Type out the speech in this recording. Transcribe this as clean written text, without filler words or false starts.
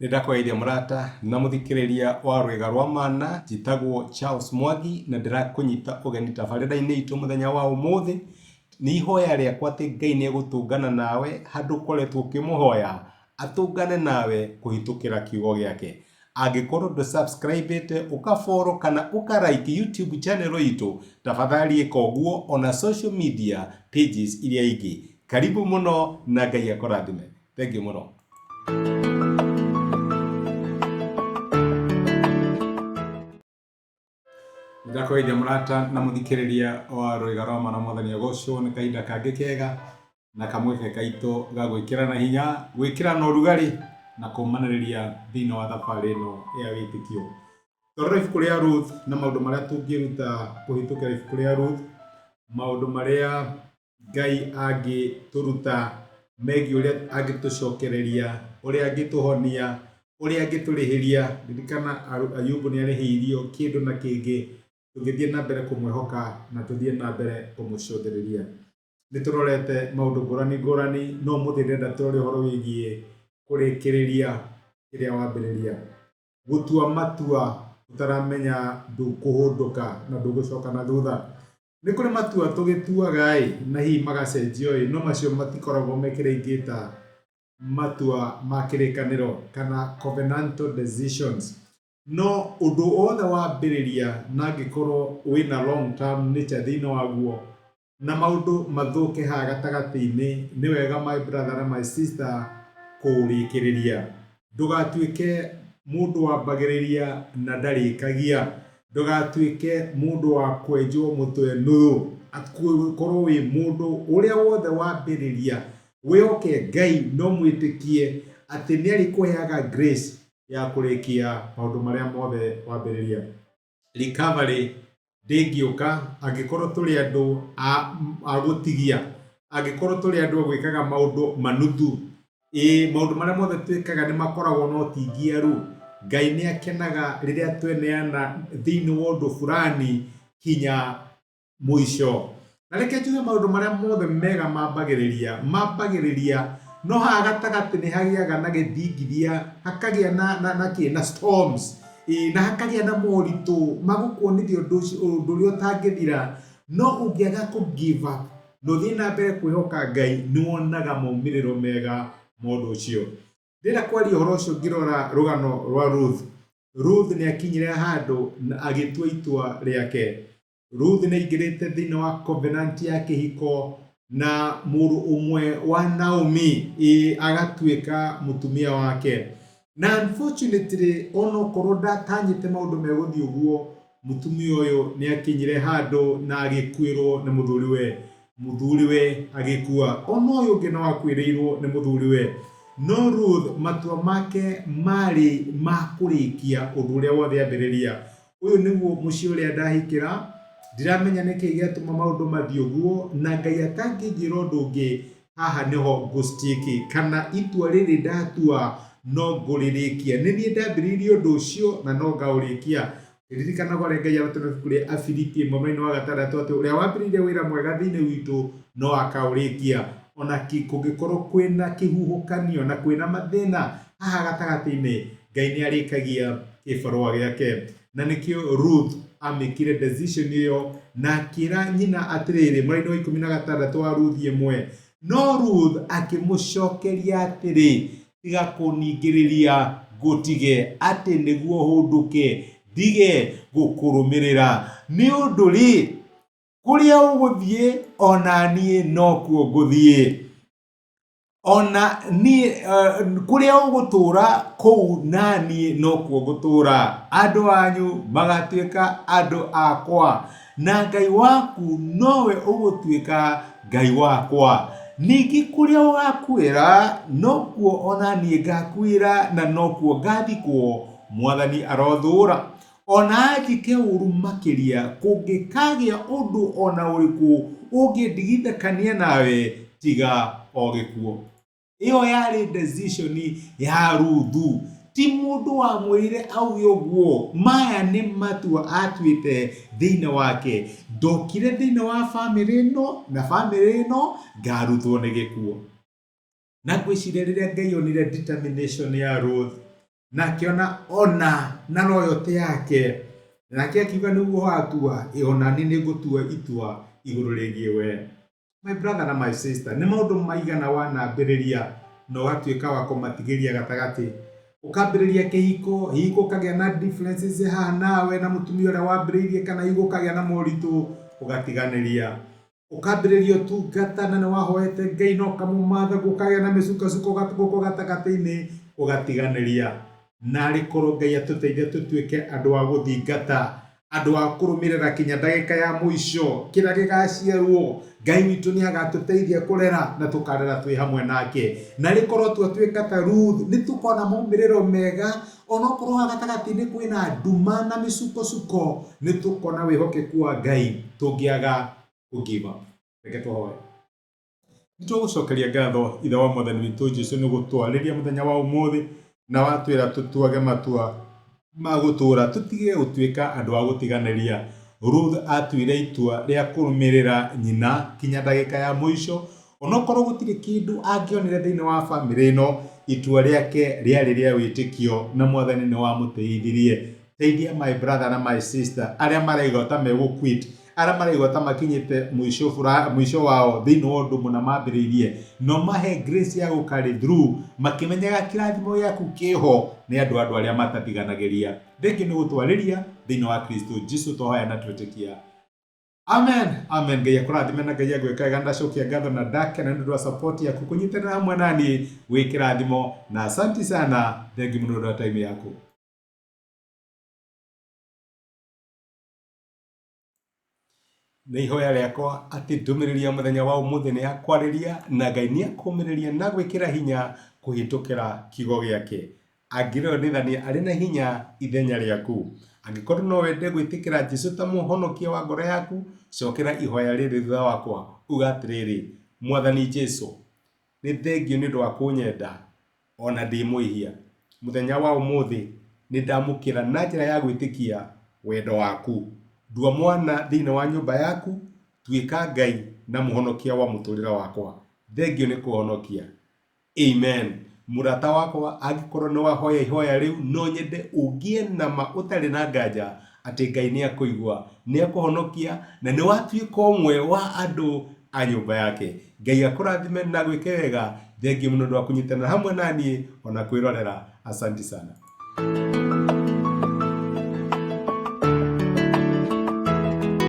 Nindakweithia murata na muthikiriria wa rwega rwa mana jitagwo Charles Mwangi na ndirakunyita ugeni tabarira-ini itu muthenya wa umuthi ni ihoya riakwa ati Ngai ni egutungana nawe handu ukoretwo ukimuhoya atungane nawe kuhitukira kiugo giake. Angikorwo ndu subscribe ukafollow kana ukalike YouTube channel itu, tafadhali ika uguo ona social media pages iria ingi. Karibu muno na Ngai akurathime. Thank you muno. Ndakwithia murata na muthikiriria wa rwega rwa mana mwathani agocwo ni kahinda kangi kega na kamweke kaitu ga gwikira na hinya gwikira na urugari na kumaniriria thini wa thabari ino ya witikio. Torora ibuku ria Ruth na maundu maria tungiruta kuhitukira ibuku ria Ruth, maundu maria Ngai angituruta megi uria angitucokereria, uria angituhonia, uria angiturihiria. Ririkana Ayubu ni arihiirio kindu na kingi, tugithie na mbere kumwehoka na tuthie na mbere kumucotheriria. Niturorete maundu ngurani no muthi ndenda turore horo wigie kurikiriria kiria wambiriria, gutua matua utaramenya ndukuhunduka na ndugucoka na thutha. Ni kuri matua tugituaga na hi magacenjio no macio matikoragwo mekiringita matua ma kirikaniro kana covenantal decisions. No undu othe wambiriria na ngikorwo wina long term nature thini waguo na maundu mathuke ha gatagati-ini, ni wega my brother and my sister kurikiriria. Ndugatuike mundu wambagiriria na ndarikagia, ndugatuike mundu wa kwenjwo mutwe nuthu, akorwo wi mundu uria wothe wambiriria wioke Ngai no mwitikie ati ni ari kuheaga grace ya kurikia maundu maria mothe wambiriria. Recovery ndingiuka angikorwo turi andu a gutigia, angikorwo turi andu gwikaga maundu manuthu. Maundu maria mothe twikaga ni makoragwo no tingiaru. Ngai ni akenaga riria tweneana thini wa undu fulani kinya mwisho. Na reke njuge maundu maria mothe mega mambagiriria no ha gatagati ni hagiaga na githingithia, hakagia na storms, na hakagia na moritu magukuonithia undu uria utangithira. No ungiaga ku give up no thii na mbere kwihoka Ngai, ni wonaga maumiriro mega mundu ucio. Ndira kwaria uhoro ucio ngirora rugano rwa Ruth ni akinyire handu agitua itua riake. Ruth ni ingirite thini wa covenant ya kihiko na mundu umwe wa Naomi, agatuika mutumia wake. Na unfortunately ono korwo ndatanyite maundu meguthii uguo, mutumia uyu ni akinyire handu na agikwirwo ni muthuriwe agikua. Ono uyu ungi no akwiriirwo ni muthuriwe. No Ruth matua make mari makurikia undu uria wothe ambiriria. Uyu niguo mucii uria ndahikira. Ndiramenya niki giatuma maundu mathii uguo, na Ngai atanginjira undu ungi haha niho ngustiki kana itua riri ndatua no nguririkia. Ni nie ndambiriirie undu ucio na no ngaurikia. Ririkana gore Ngai aratwira kuri Afilipi mwena wa 6 ati uria wambiriirie wira mwega thini witu no akaurikia. Ona kungikorwo kwina kihuhukanio na kwina mathina haha gatagati-ini, Ngai ni arikagia kibarua giake. Na nikio Ruth amikire decision iyo na akira nyina atiriri mwena wa 16 wa Ruth 1. No Ruth akimucokeria atiri, tiga kuningiriria ngutige ati niguo hunduke ndige gukurumirira ni undu ri kuria uguthie ona nie no kuo nguthie, ona ni kuria ugutura kou nanie no kuo ngutura. Andu anyu magatuika andu akwa na Ngai waku nowe ugutuika Ngai wakwa. Ningi kuria ugakwira no kuo ona nie ngakwira na no kuo ngathikwo, Mwathani arothura. Ona angike uru makiria kungikagia undu ona uriku ungindigithekania nawe tiga o gikuo. Iyo yari decision ya Ruthu, ti mundu wa mwirire auge uguo. Maya ni matua atuite thini wake. Ndokire thini wa family ino na family ino ngarutwo ni gikuo. Na gwiciria riria Ngai onire determination ya Ruth na akiona ona na no yote yake, nake akiuga niguo watua ona ni nigutua itua iguru rigie we. My brother na my sister, ni maundu maigana wanambiriria no watuika wa kumatigiria gatagati, ukambiriria kihiko kagia na differences haha nawe na mutumia uria wambiririe, kana kagia na moritu ugatiganiria, ukambiriria utungata na wahoete Ngai no kamumatha gukagia na micukacuko gatuko gatagati-ini ugatiganiria. Nari korwo Ngai atuteithie tutuike andu a guthingata, andu a kurumirira kinya ndagika ya muico, kira gigaciarwo Ngai witu ni agatuteithia kurera na tukarera twi hamwe nake. Nari korwo tutuika ta Ruth ni tukona maumiriro mega, ona korwo gatagati-ini kwina nduma na micukocuko ni tukona wihokeku wa Ngai tungiaga kugiva. Reke tuhoe. Nitugucokeria ngatho ithe wa Mwathani witu Jesu ni gutwariria muthenya wa umuthi na watwira tutuage matua magutura tutige gutuika andu a gutiganiria. Ruth atuire itua ria kurumirira nyina kinya ndagika ya muico, onokorwo gutire kindu angionire thiini wa family ino, itua riake riari ria witikio na Mwathani ni wamuteithirie. Teithia my brother na my sister aria maraigua ta meguquit, aria maraigua ta makinyite muico wao thiini wa undu muna mambiriirie, no mahe grace ya gukari through makimenyaga kirathimo giaku kiho ni andu aria matatiganiria. Thengiu ni gutwariria thiini wa Kristo Jesu twahoya na twitikia. Amen. Amen. Ngai akurathime na Ngai agwikaga ndacokia ngatho na ndake na ndu wa support yaku kunyitanira hamwe nani wikirathimo, na asanti sana. Thengiu muno ndu wa time yaku. Ni ihoya riakwa ati ndumiriria muthenya wa umuthi ni akwariria na Ngai ni akumiriria na gwikira hinya kuhitukira kiugo giake. Angirorithania ari na hinya ithenya riaku. Angikorwo no wende gwitikira Jesu ta muhonokia wa ngoro yaku, cokera ihoya riri thutha wakwa uga atiriri: Mwathani Jesu, ni thengiu ni ndu wa kunyenda ona ndi muihia. Muthenya wa umuthi ni ndamukira na njira ya gwitikia wendo waku. Ndua mwana thiini wa nyumba yaku, tuika Ngai na muhonokia wa muturira wakwa. Thengiu ni kuhonokia. Amen. Murata wakwa, angikorwo ni wahoya ihoya riu, no nyende ugie na ma utari na nganja ati Ngai ni akuigua, ni akuhonokia na ni watuika umwe wa andu a nyumba yake. Ngai akurathime na gwike wega. Thengiu muno ndu wa kunyitanira hamwe nani ona kwirorera. Asanti sana.